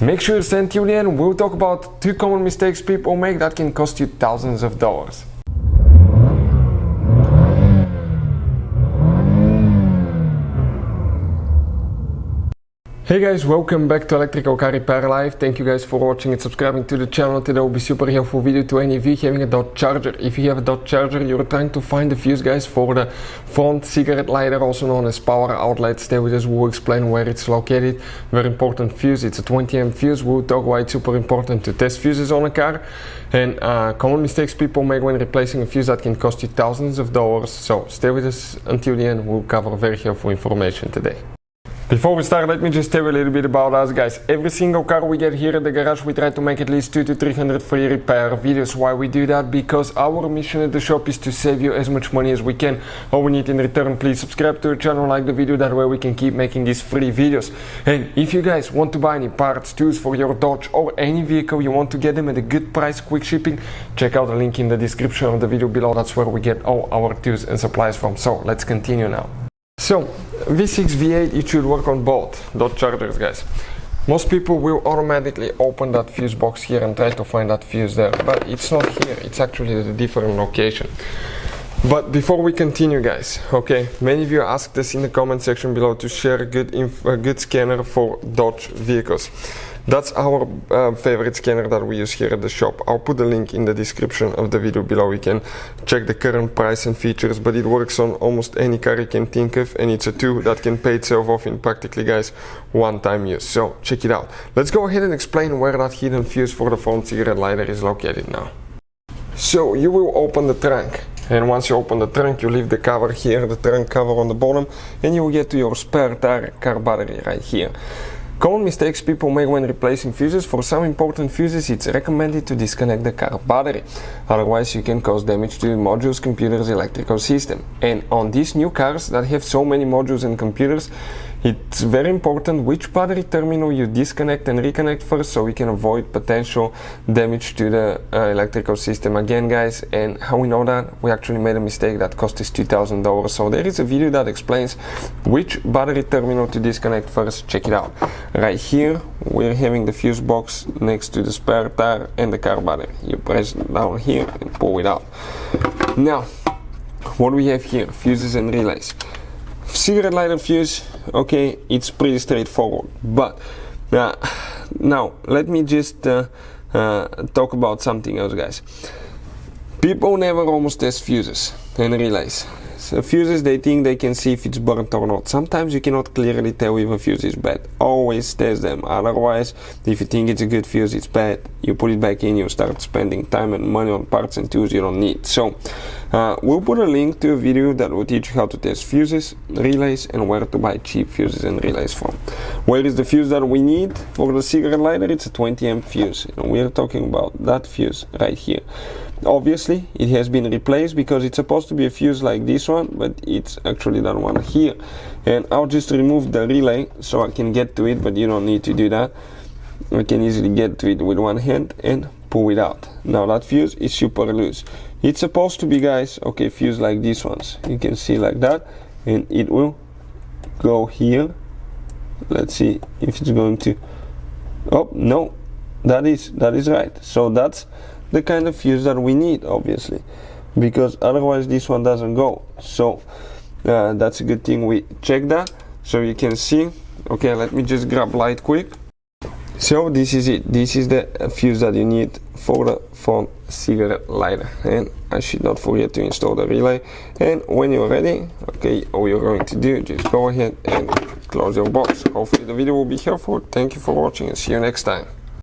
Make sure you stay until the end. We'll talk about 2 common mistakes people make that can cost you thousands of dollars. Hey guys, welcome back to Electrical Car Repair Live. Thank you guys for watching and subscribing to the channel. Today will be super helpful video to any of you having a Dodge Charger. If you have a Dodge Charger, you're trying to find the fuse guys for the front cigarette lighter, also known as power outlet. Stay with us, we'll explain where it's located. Very important fuse, it's a 20 amp fuse. We'll talk why it's super important to test fuses on a car. And common mistakes people make when replacing a fuse that can cost you thousands of dollars. So stay with us until the end, we'll cover very helpful information today. Before we start, let me just tell you a little bit about us guys. Every single car we get here at the garage, we try to make at least 200 to 300 free repair videos. Why we do that? Because our mission at the shop is to save you as much money as we can. All we need in return, please subscribe to the channel, like the video, that way we can keep making these free videos. And if you guys want to buy any parts, tools for your Dodge or any vehicle, you want to get them at a good price, quick shipping, check out the link in the description of the video below. That's where we get all our tools and supplies from. So let's continue now. So, V6, V8, it should work on both Dodge Chargers guys. Most people will automatically open that fuse box here and try to find that fuse there, but it's not here, it's actually at a different location. But before we continue guys, okay, many of you asked us in the comment section below to share a good scanner for Dodge vehicles. That's our favorite scanner that we use here at the shop. I'll put the link in the description of the video below. You can check the current price and features, but it works on almost any car you can think of, and it's a tool that can pay itself off in practically guys one-time use. So check it out. Let's go ahead and explain where that hidden fuse for the front cigarette lighter is located now. So you will open the trunk, and once you open the trunk you leave the cover here, the trunk cover on the bottom, and you will get to your spare tire car battery right here. Common mistakes people make when replacing fuses. For some important fuses it's recommended to disconnect the car battery, otherwise you can cause damage to the modules, computers, electrical system. And on these new cars that have so many modules and computers, it's very important which battery terminal you disconnect and reconnect first, so we can avoid potential damage to the electrical system again guys. And how we know that? We actually made a mistake that cost us $2,000, so there is a video that explains which battery terminal to disconnect first. Check it out. Right here we're having the fuse box next to the spare tire and the car battery. You press down here and pull it out. Now what we have here, fuses and relays. Cigarette lighter fuse, okay, it's pretty straightforward, but now let me just talk about something else guys. People never almost test fuses and relays. So fuses, they think they can see if it's burnt or not. Sometimes you cannot clearly tell if a fuse is bad. Always test them, otherwise if you think it's a good fuse, it's bad, you put it back in, you start spending time and money on parts and tools you don't need. So we'll put a link to a video that will teach you how to test fuses, relays, and where to buy cheap fuses and relays from. Where is the fuse that we need for the cigarette lighter? It's a 20 amp fuse, and we're talking about that fuse right here. Obviously it has been replaced because it's supposed to be a fuse like this one, but it's actually that one here. And I'll just remove the relay so I can get to it, but you don't need to do that. I can easily get to it with one hand and pull it out. Now that fuse is super loose. It's supposed to be guys, okay, fuse like these ones. You can see like that, and it will go here. Let's see if it's going to, oh no, that is right. So that's the kind of fuse that we need, obviously, because otherwise this one doesn't go. So that's a good thing we check that, so you can see. Okay, let me just grab light quick. So this is it, this is the fuse that you need for the front cigarette lighter, and I should not forget to install the relay. And when you're ready, okay, all you're going to do, just go ahead and close your box. Hopefully the video will be helpful. Thank you for watching and see you next time.